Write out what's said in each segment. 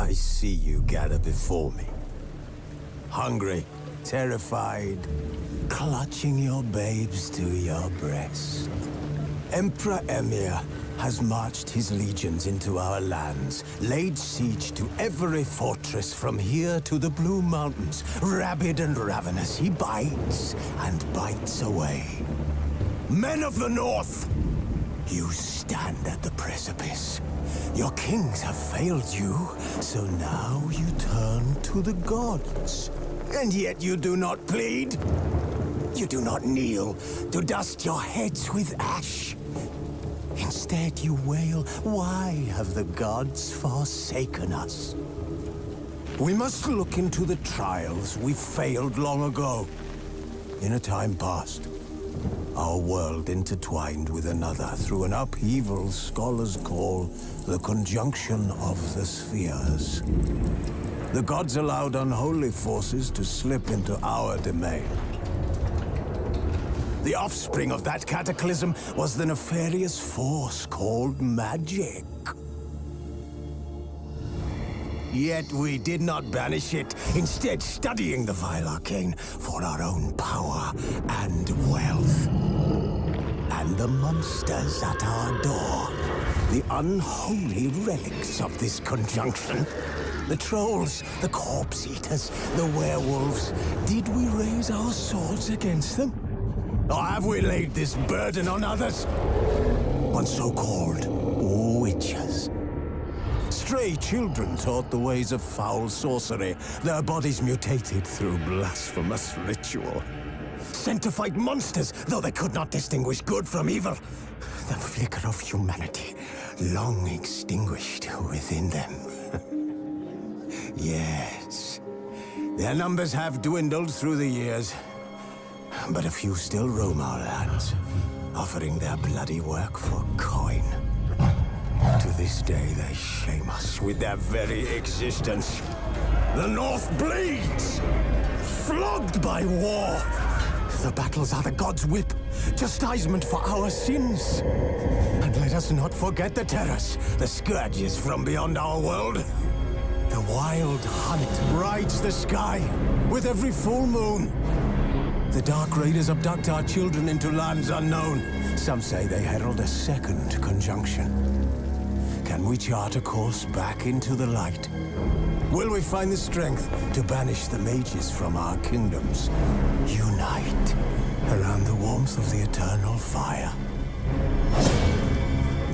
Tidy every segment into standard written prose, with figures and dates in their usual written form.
I see you gather before me. Hungry, terrified, clutching your babes to your breast. Emperor Emir has marched his legions into our lands, laid siege to every fortress from here to the Blue Mountains. Rabid and ravenous, he bites and bites away. Men of the North, you stand at the precipice. Your kings have failed you, so now you turn to the gods. And yet you do not plead. You do not kneel to dust your heads with ash. Instead you wail, why have the gods forsaken us? We must look into the trials we failed long ago. In a time past, our world intertwined with another through an upheaval scholars call the conjunction of the spheres. The gods allowed unholy forces to slip into our domain. The offspring of that cataclysm was the nefarious force called magic. Yet we did not banish it, instead studying the vile arcane for our own power and wealth. And the monsters at our door, the unholy relics of this conjunction. The trolls, the corpse eaters, the werewolves. Did we raise our swords against them? Or have we laid this burden on others? On so-called witches. Stray children taught the ways of foul sorcery, their bodies mutated through blasphemous ritual. Sent to fight monsters, though they could not distinguish good from evil. The flicker of humanity, long extinguished within them. Yes, their numbers have dwindled through the years. But a few still roam our lands, offering their bloody work for coin. To this day, they shame us with their very existence. The North bleeds, flogged by war. The battles are the gods' whip, chastisement for our sins. And let us not forget the terrors, the scourges from beyond our world. The wild hunt brights the sky with every full moon. The Dark Raiders abduct our children into lands unknown. Some say they herald a second conjunction. Can we chart a course back into the light? Will we find the strength to banish the mages from our kingdoms? Unite around the warmth of the eternal fire.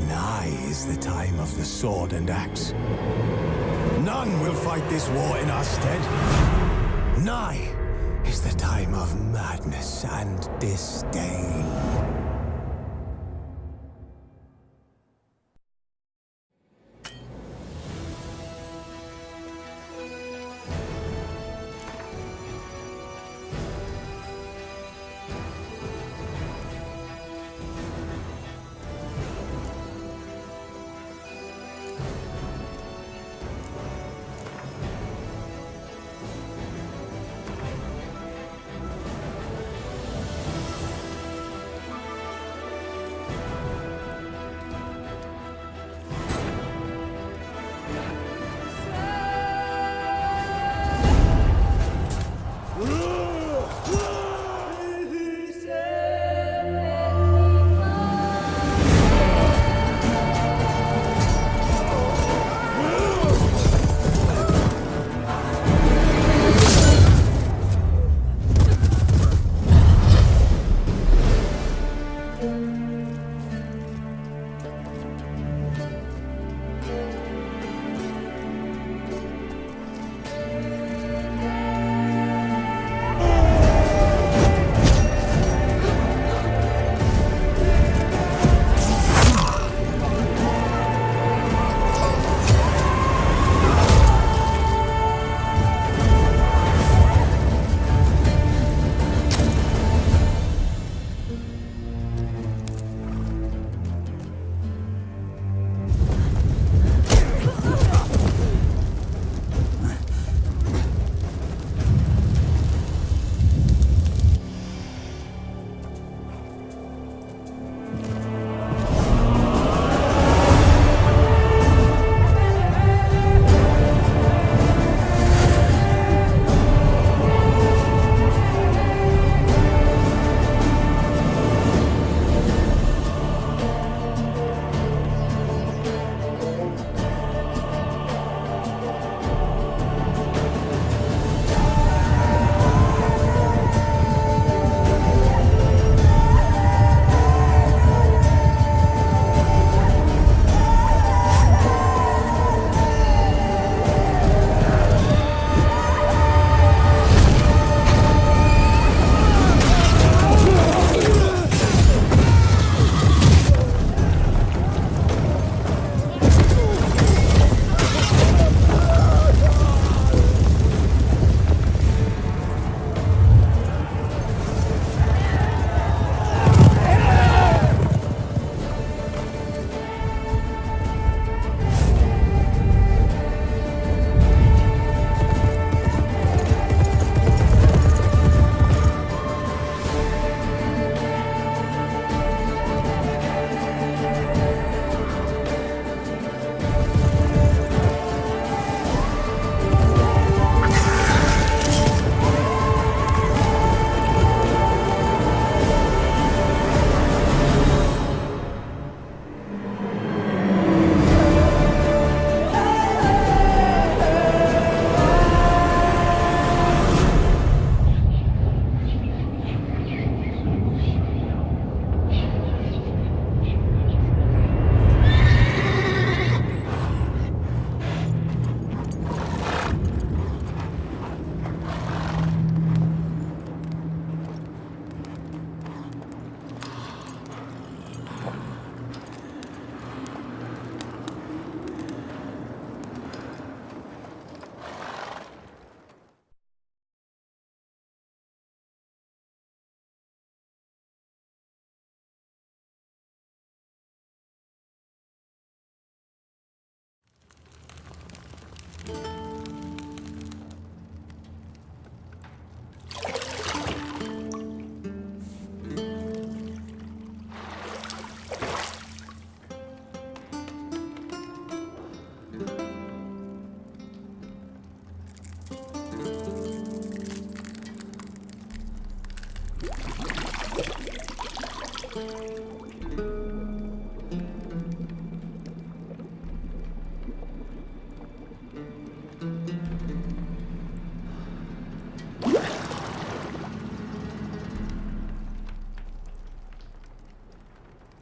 Nigh is the time of the sword and axe. None will fight this war in our stead. Nigh is the time of madness and disdain.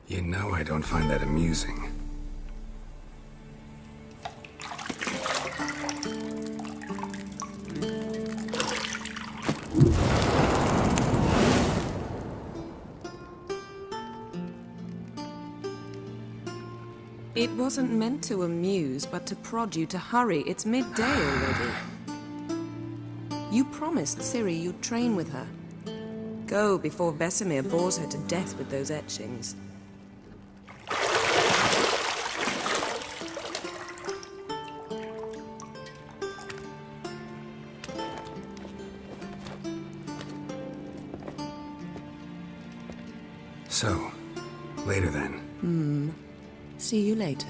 You know I don't find that amusing. It wasn't meant to amuse, but to prod you to hurry. It's midday already. You promised Ciri you'd train with her. Go before Vesemir bores her to death with those etchings. So, later then. See you later.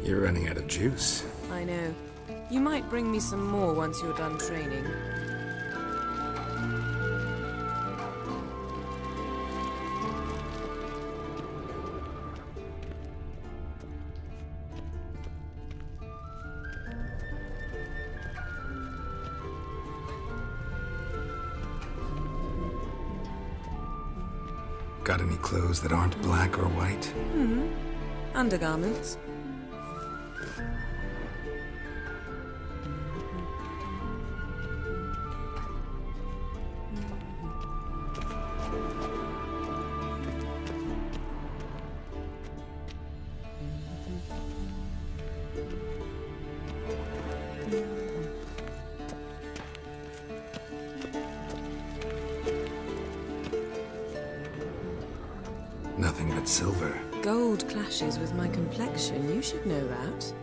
You're running out of juice. I know. You might bring me some more once you're done training. Got any clothes that aren't black or white? Undergarments. Nothing but silver. Gold clashes with my complexion. You should know that.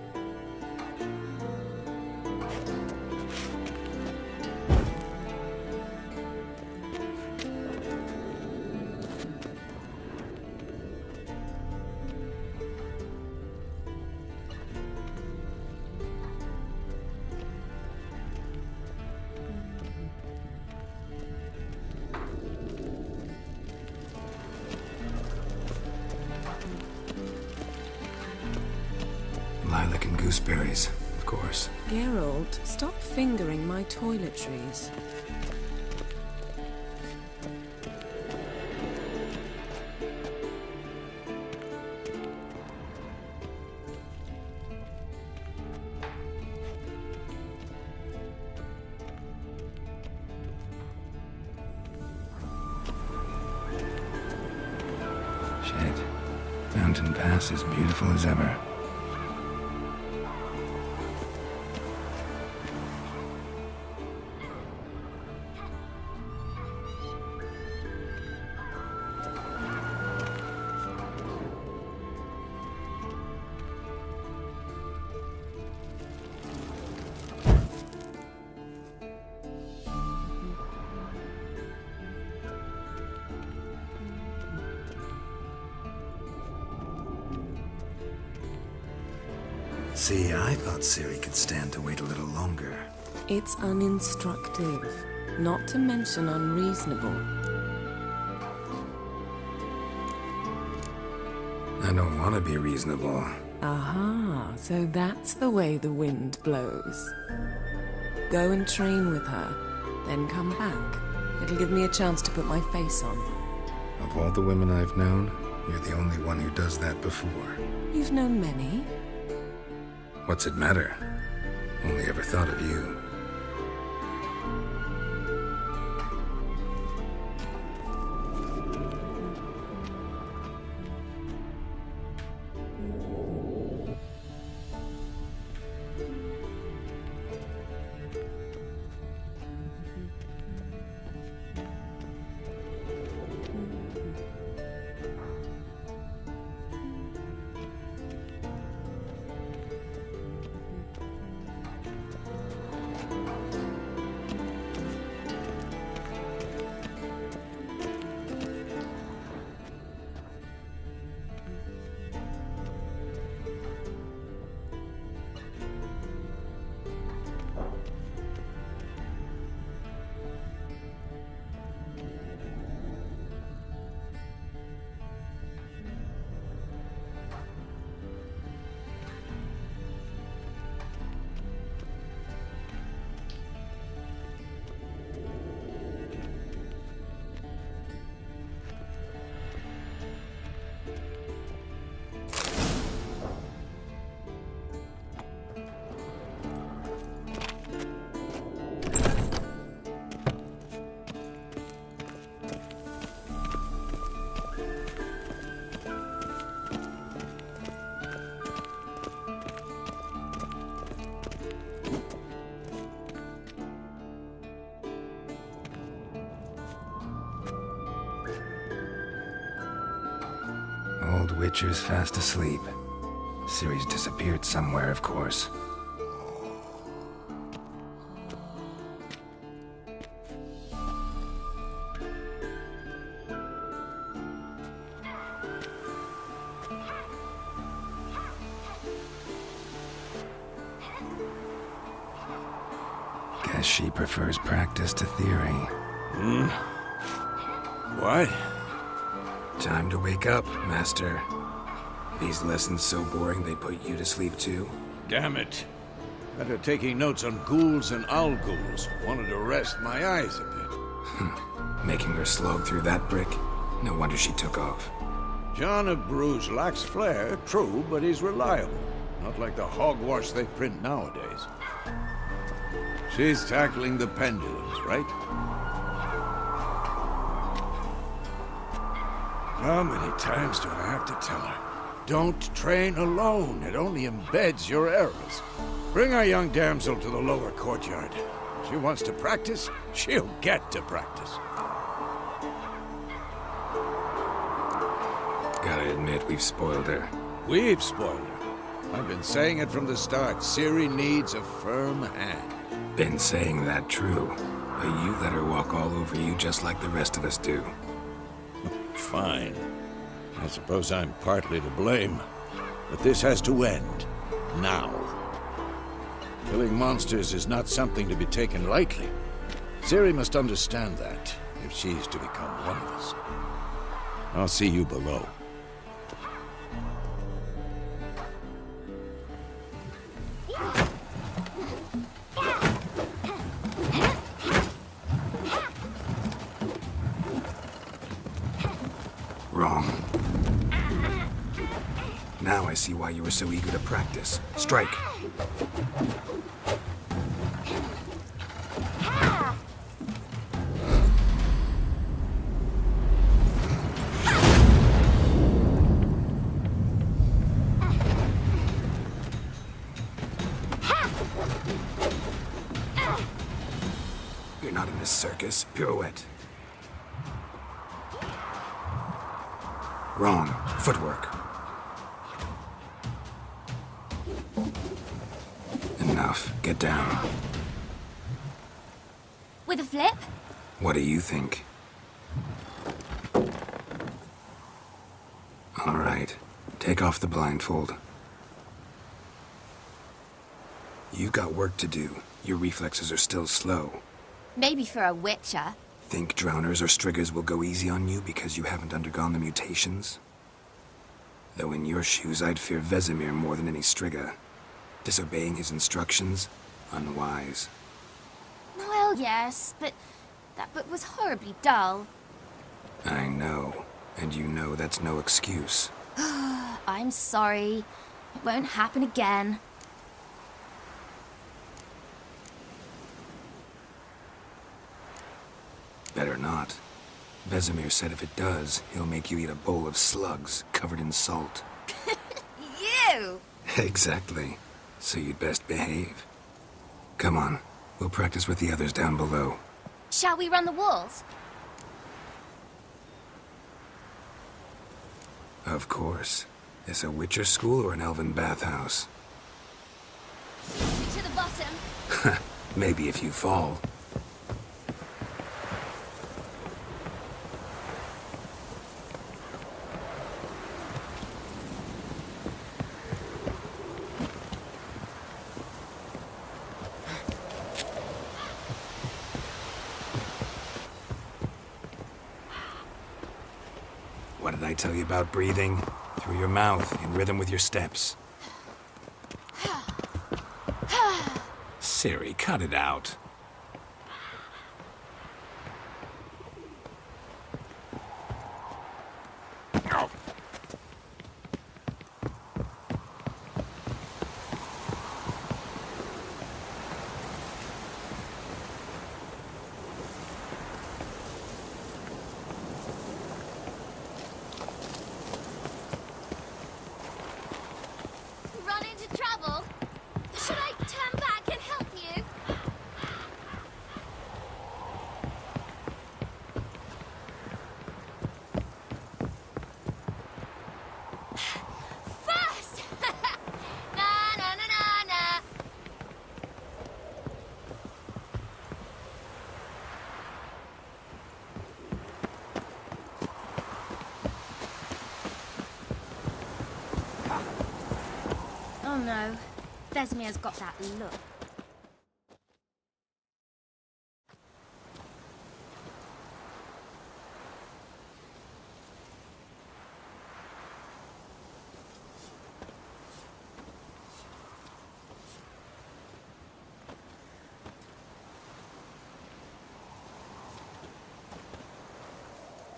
Lilac and gooseberries, of course. Geralt, stop fingering my toiletries. Shit. Mountain Pass is beautiful as ever. See, I thought Ciri could stand to wait a little longer. It's uninstructive, not to mention unreasonable. I don't want to be reasonable. Aha, so that's the way the wind blows. Go and train with her, then come back. It'll give me a chance to put my face on. Of all the women I've known, you're the only one who does that before. You've known many. What's it matter? Only ever thought of you. Old Witcher's fast asleep. Ciri's disappeared somewhere, of course. Guess she prefers practice to theory. What? Time to wake up, Master. These lessons so boring they put you to sleep too? Damn it. After taking notes on ghouls and owl ghouls, wanted to rest my eyes a bit. Making her slog through that brick? No wonder she took off. John of Bruges lacks flair, true, but he's reliable. Not like the hogwash they print nowadays. She's tackling the pendulums, right? How many times do I have to tell her? Don't train alone. It only embeds your errors. Bring our young damsel to the lower courtyard. If she wants to practice, she'll get to practice. Gotta admit, we've spoiled her. We've spoiled her. I've been saying it from the start. Ciri needs a firm hand. Been saying that true, but you let her walk all over you just like the rest of us do. Fine. I suppose I'm partly to blame. But this has to end. Now. Killing monsters is not something to be taken lightly. Ciri must understand that, if she's to become one of us. I'll see you below. Wrong. Now I see why you were so eager to practice. Strike. You're not in this circus. Pirouette. Wrong. Footwork. Enough. Get down. With a flip? What do you think? All right. Take off the blindfold. You've got work to do. Your reflexes are still slow. Maybe for a witcher. Think drowners or striggers will go easy on you because you haven't undergone the mutations? Though in your shoes, I'd fear Vesemir more than any strigger. Disobeying his instructions? Unwise. Well, yes, but that book was horribly dull. I know. And you know that's no excuse. I'm sorry. It won't happen again. Better not. Vesemir said if it does, he'll make you eat a bowl of slugs covered in salt. You! Exactly. So you'd best behave. Come on. We'll practice with the others down below. Shall we run the walls? Of course. Is a Witcher school or an elven bathhouse? To the bottom. Maybe if you fall. What did I tell you about breathing? Through your mouth, in rhythm with your steps. Siri, cut it out. Run into trouble? Should I turn back and help you? First! Na na na na na. Oh no, Vesemir's got that look.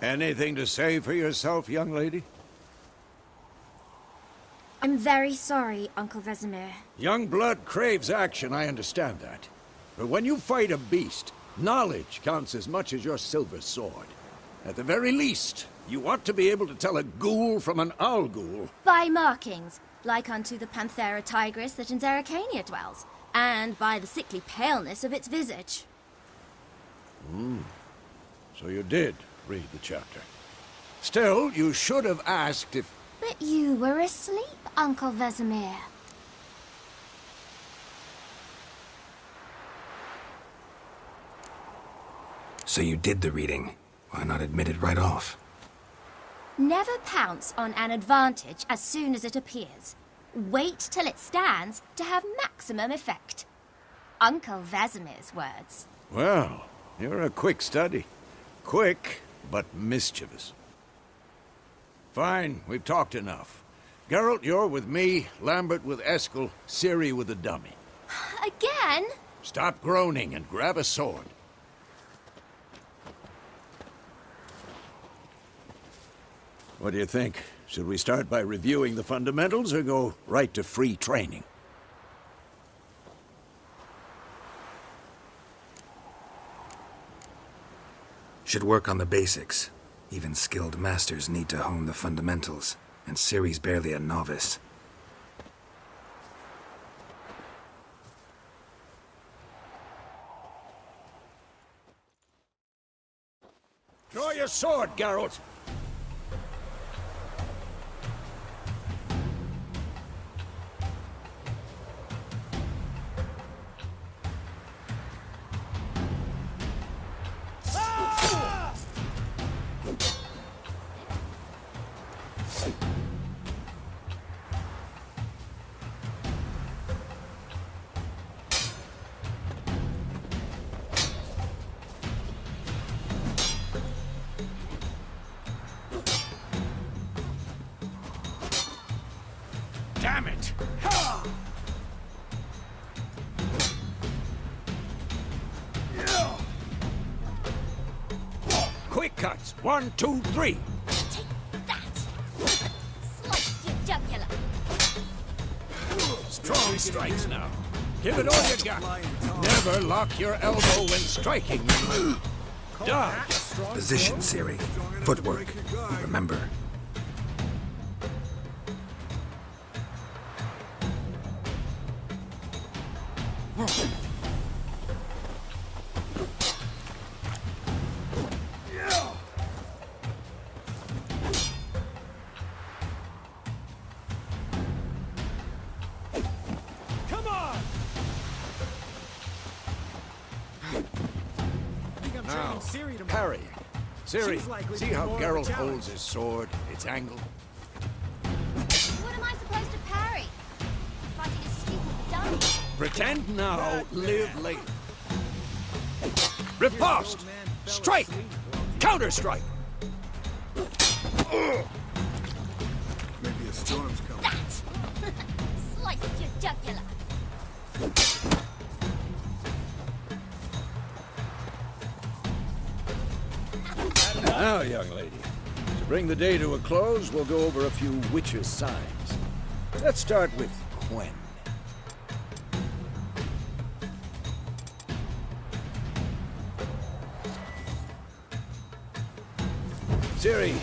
Anything to say for yourself, young lady? I'm very sorry, Uncle Vesemir. Young blood craves action, I understand that. But when you fight a beast, knowledge counts as much as your silver sword. At the very least, you ought to be able to tell a ghoul from an owl ghoul. By markings, like unto the Panthera tigris that in Zeracania dwells, and by the sickly paleness of its visage. So you did read the chapter. Still, you should have asked if... But you were asleep, Uncle Vesemir. So you did the reading. Why not admit it right off? Never pounce on an advantage as soon as it appears. Wait till it stands to have maximum effect. Uncle Vesemir's words. Well, you're a quick study. Quick, but mischievous. Fine, we've talked enough. Geralt, you're with me, Lambert with Eskel, Ciri with the dummy. Again? Stop groaning and grab a sword. What do you think? Should we start by reviewing the fundamentals or go right to free training? Should work on the basics. Even skilled masters need to hone the fundamentals, and Ciri's barely a novice. Draw your sword, Geralt! Quick cuts. 1, 2, 3. Take that! Slice your jugular. Strong strikes now. Give it all you got. Never lock your elbow when striking. Dodge. Position, Siri. Footwork. Remember. Come on! Now, parry. Siri, see how Geralt holds his sword, its angle? What am I supposed to parry? Fighting a stupid dummy. Pretend now, live later. Riposte! Strike! Counter-strike! Maybe a storm's coming. That! Slice your jugular. Now, young lady, to bring the day to a close, we'll go over a few witches' signs. Let's start with Quen. Ciri,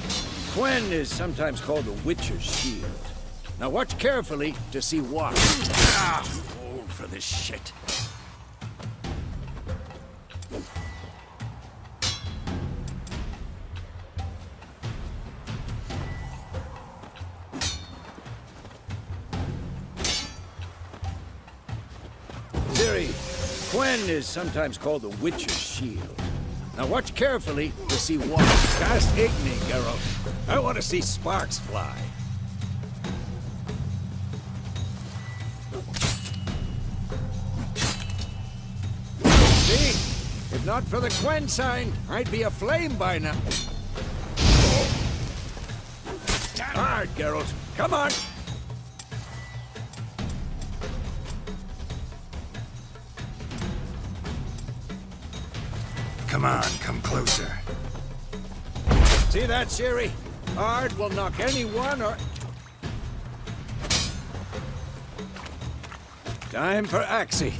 Quen is sometimes called the Witcher's Shield. Now watch carefully to see why. Old for this shit. Ciri, Quen is sometimes called the Witcher's Shield. Now watch carefully to see why. Just hit me, Geralt. I want to see sparks fly. See? If not for the Quen sign, I'd be aflame by now. Hard, Geralt. Come on. Come on, come closer. See that, Ciri? Hard will knock anyone or... Time for Axie.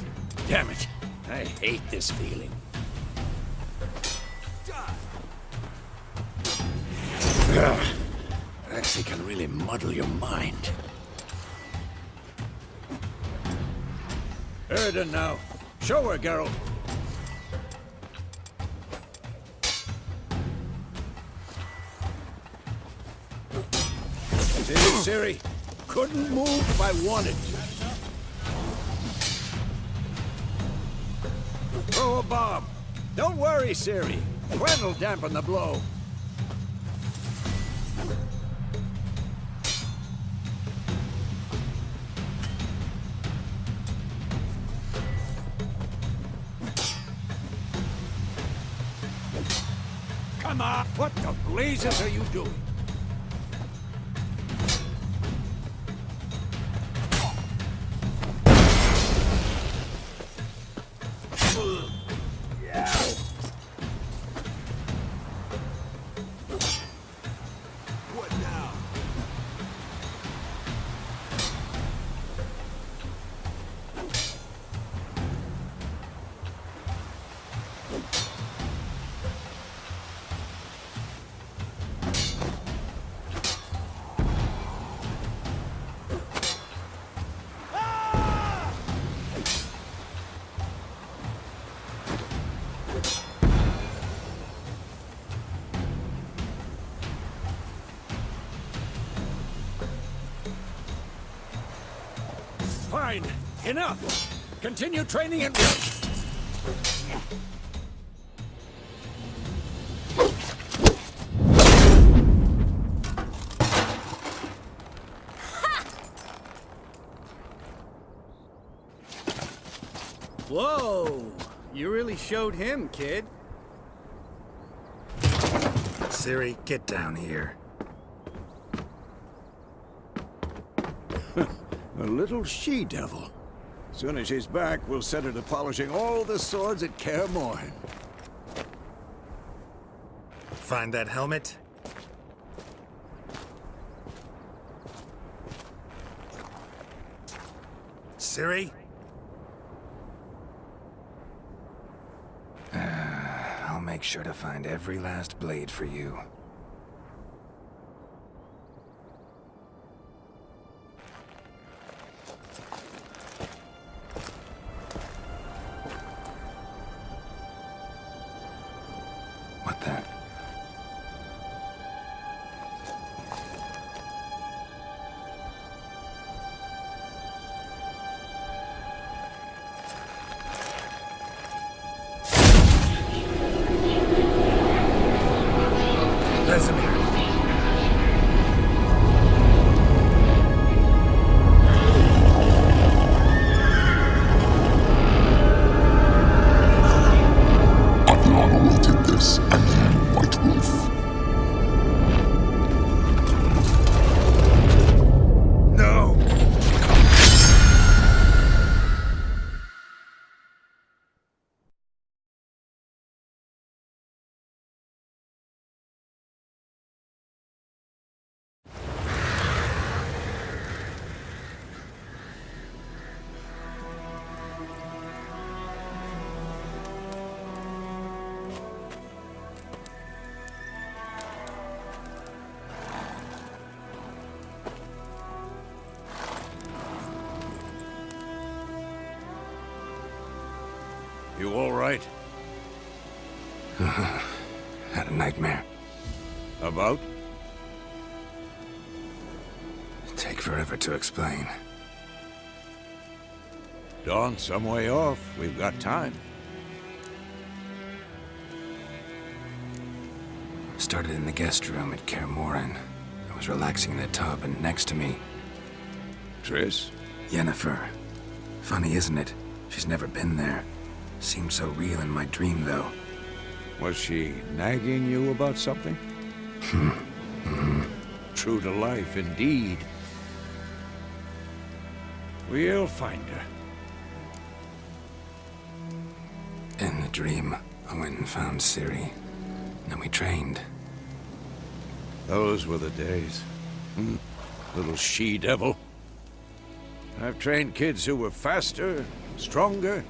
Damn it. I hate this feeling. Ugh. Axie can really muddle your mind. Erden now. Show her, Geralt. See, Ciri? Couldn't move if I wanted to. Throw a bomb. Don't worry, Ciri. Quen will dampen the blow. Come on! What the blazes are you doing? What now? Fine. Enough. Continue training and... Whoa! You really showed him, kid. Ciri, get down here. A little she-devil. Soon as she's back, we'll set her to polishing all the swords at Kaer Morhen. Find that helmet? Siri? I'll make sure to find every last blade for you. What the? Vesemir! Aviana wanted this, and you, White Wolf. No! You all right? Had a nightmare. About? Take forever to explain. Dawn's some way off. We've got time. Started in the guest room at Kaer Morhen. I was relaxing in the tub, and next to me, Triss? Yennefer. Funny, isn't it? She's never been there. Seemed so real in my dream, though. Was she nagging you about something? True to life, indeed. We'll find her. In the dream, I went and found Ciri. Then we trained. Those were the days. Little she-devil. I've trained kids who were faster, stronger,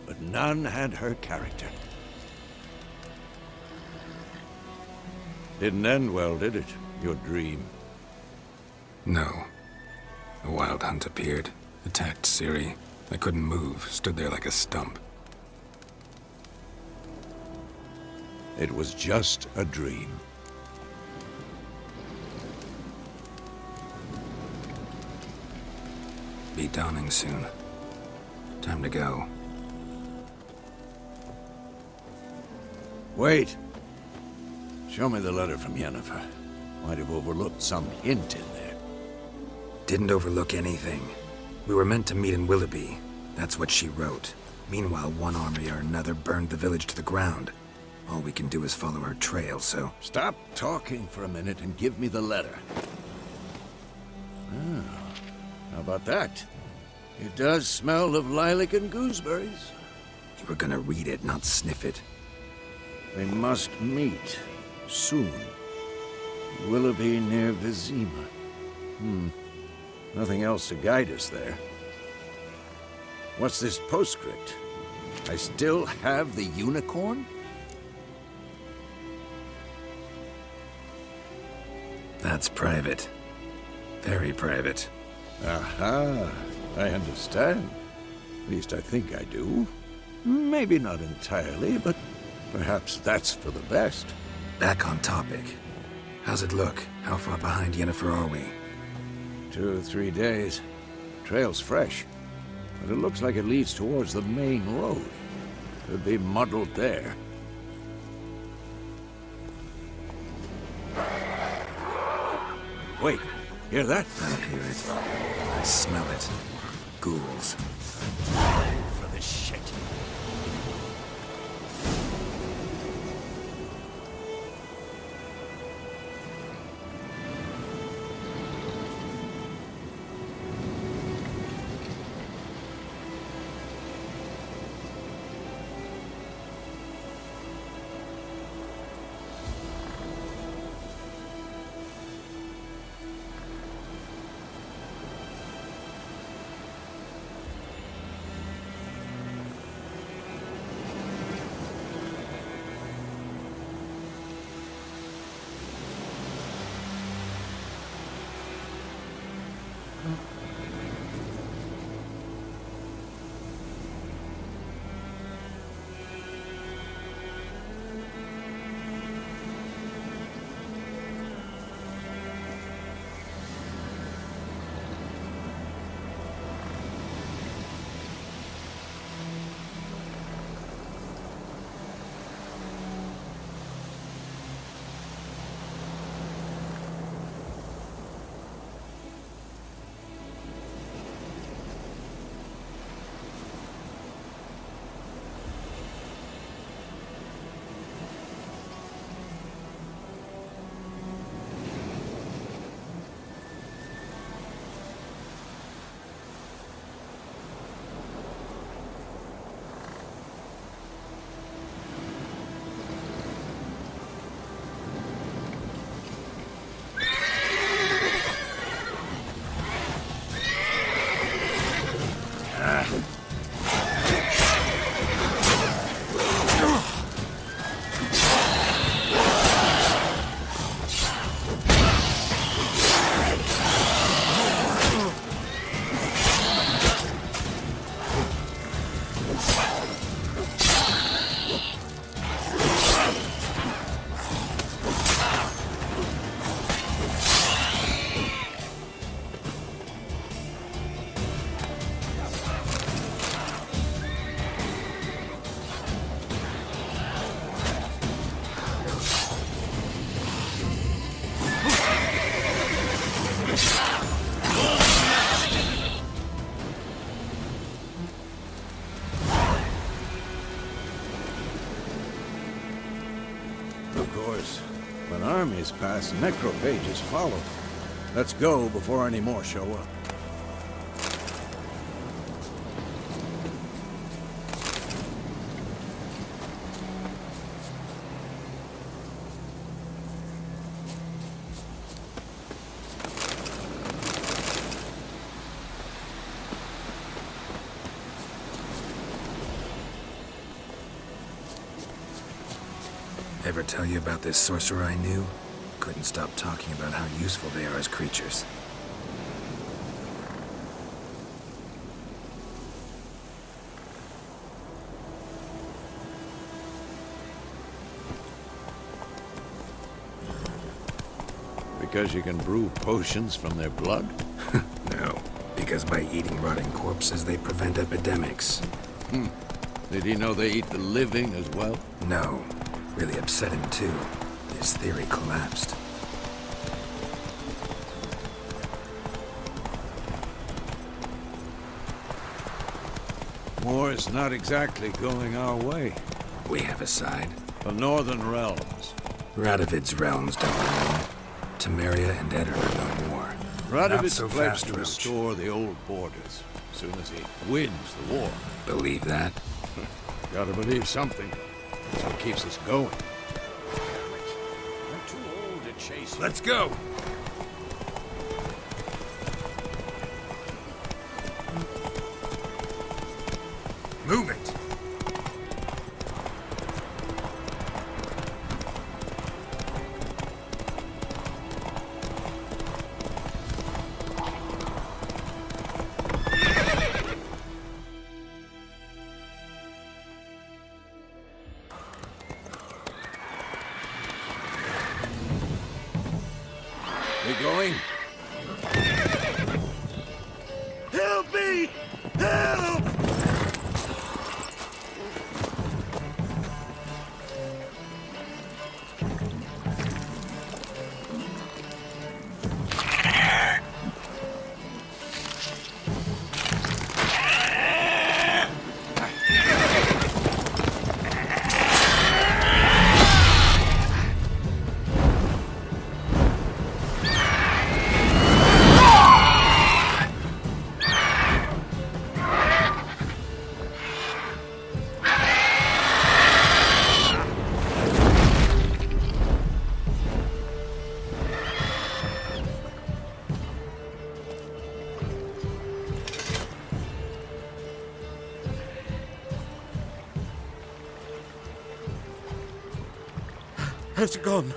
but none had her character. Didn't end well, did it? Your dream? No. A wild hunt appeared, attacked Ciri. I couldn't move, stood there like a stump. It was just a dream. Be dawning soon. Time to go. Wait. Show me the letter from Yennefer. Might have overlooked some hint in there. Didn't overlook anything. We were meant to meet in Willoughby. That's what she wrote. Meanwhile, one army or another burned the village to the ground. All we can do is follow her trail, so... Stop talking for a minute and give me the letter. How about that? It does smell of lilac and gooseberries. You were gonna read it, not sniff it. They must meet soon. Willoughby near Vizima. Nothing else to guide us there. What's this postscript? I still have the unicorn? That's private. Very private. Aha, I understand. At least I think I do. Maybe not entirely, but perhaps that's for the best. Back on topic. How's it look? How far behind Yennefer are we? 2 or 3 days. Trail's fresh, but it looks like it leads towards the main road. Could be muddled there. Wait, hear that? I hear it. I smell it. Ghouls. For this shit. armies pass, necrophages follow. Let's go before any more show up. Ever tell you about this sorcerer I knew? Couldn't stop talking about how useful they are as creatures. Because you can brew potions from their blood? No, because by eating rotting corpses, they prevent epidemics. Did he know they eat the living as well? No, really upset him too. His theory collapsed. War's not exactly going our way. We have a side. The Northern Realms. Radovid's realms don't remain. Temeria and Eddard are no more. Radovid's so pledged fast, to Roach. restore the old borders as soon as he wins the war. Believe that? Gotta believe something. That's what keeps us going. I'm too old to chase him. Let's go! Move it! We going? Help me! Help! Has it gone?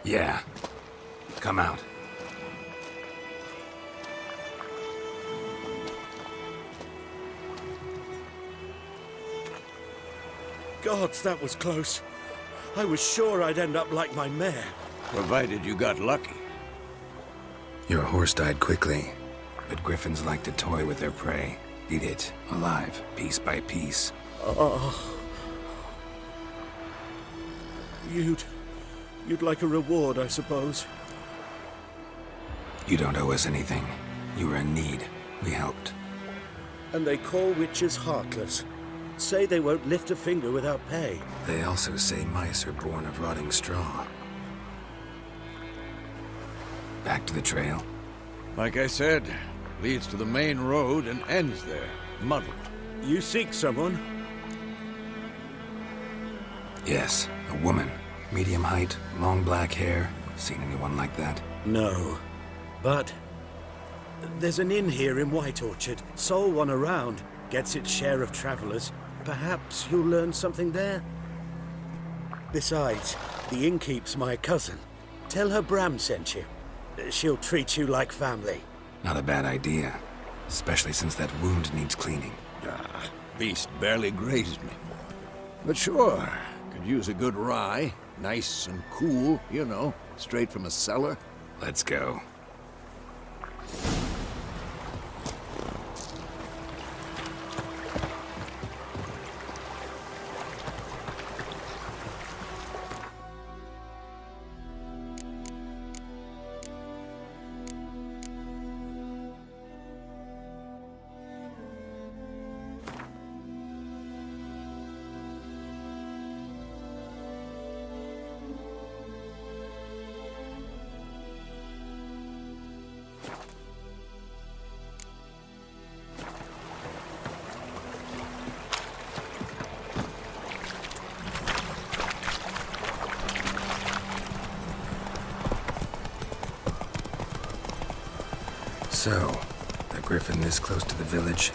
Yeah. Come out. Gods, that was close. I was sure I'd end up like my mare. Provided you got lucky. Your horse died quickly, but griffins like to toy with their prey. Eat it, alive, piece by piece. You'd like a reward, I suppose. You don't owe us anything. You were in need. We helped. And they call witches heartless. Say they won't lift a finger without pay. They also say mice are born of rotting straw. Back to the trail. Like I said, leads to the main road and ends there, muddled. You seek someone? Yes, a woman. Medium height, long black hair. Seen anyone like that? No. But there's an inn here in White Orchard. Sole one around. Gets its share of travelers. Perhaps you'll learn something there? Besides, the innkeep's my cousin. Tell her Bram sent you. She'll treat you like family. Not a bad idea. Especially since that wound needs cleaning. Beast barely grazed me. But sure, could use a good rye. Nice and cool, you know, straight from a cellar. Let's go. So, a griffin this close to the village?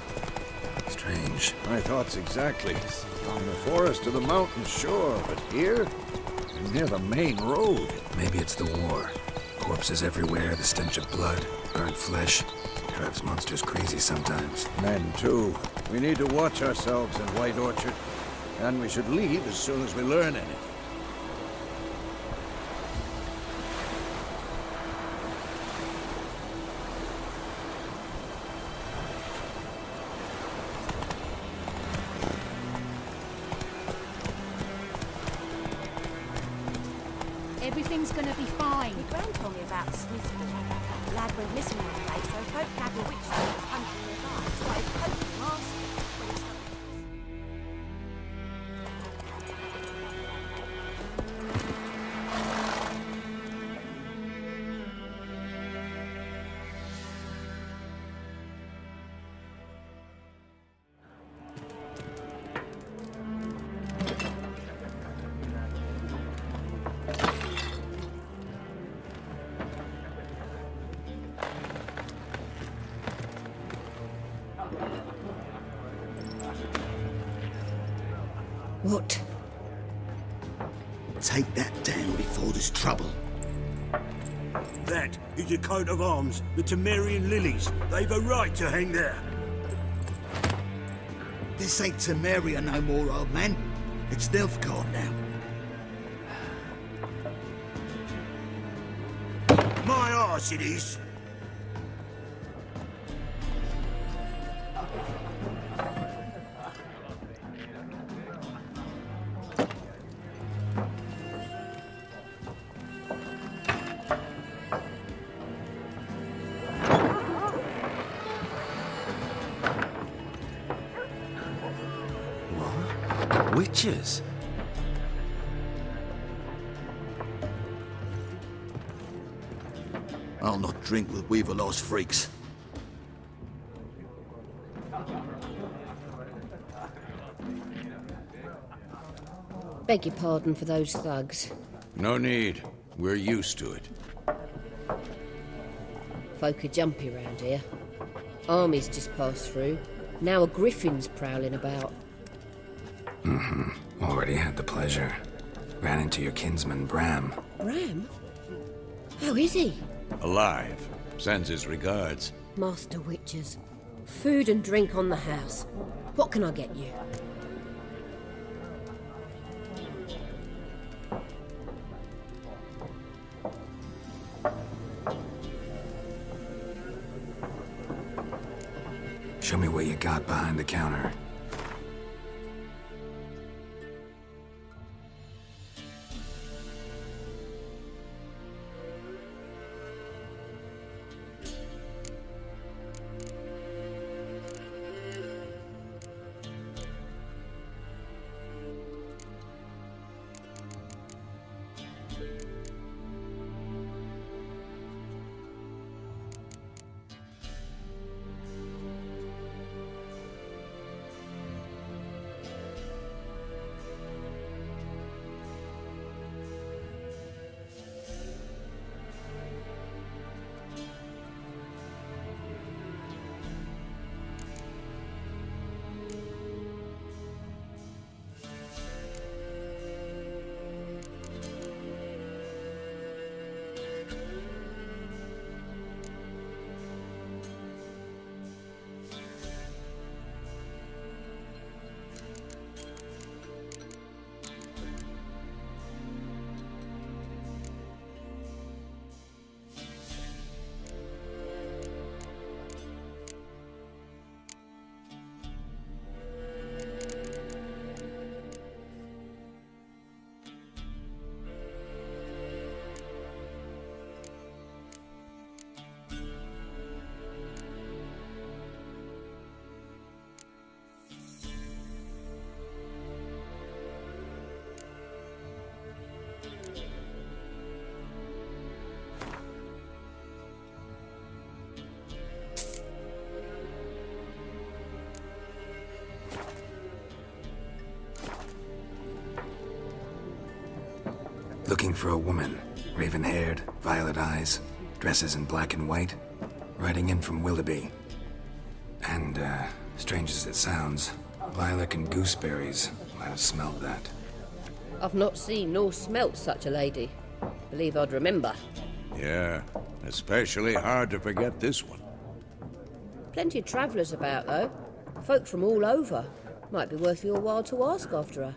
Strange. My thoughts exactly. On the forest to the mountain, sure, but here? Near the main road. Maybe it's the war. Corpses everywhere, the stench of blood, burnt flesh. Drives monsters crazy sometimes. Men, too. We need to watch ourselves in White Orchard. And we should leave as soon as we learn anything. Everything's gonna be fine. My gran told me about Smith. Lad went missing one day, so folk had a witch that was hunting nearby. Started poking last when he started. What? Take that down before there's trouble. That is a coat of arms, the Temerian lilies. They've a right to hang there. This ain't Temeria no more, old man. It's Nilfgaard now. My arse it is. Witches? I'll not drink with Weaverlaw's freaks. Beg your pardon for those thugs. No need. We're used to it. Folk are jumpy round here. Armies just passed through. Now a griffin's prowling about. Already had the pleasure. Ran into your kinsman, Bram. Bram? How is he? Alive. Sends his regards. Master Witches. Food and drink on the house. What can I get you? Show me what you got behind the counter. Looking for a woman. Raven-haired, violet eyes, dresses in black and white. Riding in from Willoughby. And, strange as it sounds, lilac and gooseberries might have smelled that. I've not seen nor smelt such a lady. Believe I'd remember. Yeah, especially hard to forget this one. Plenty of travellers about, though. Folk from all over. Might be worth your while to ask after her.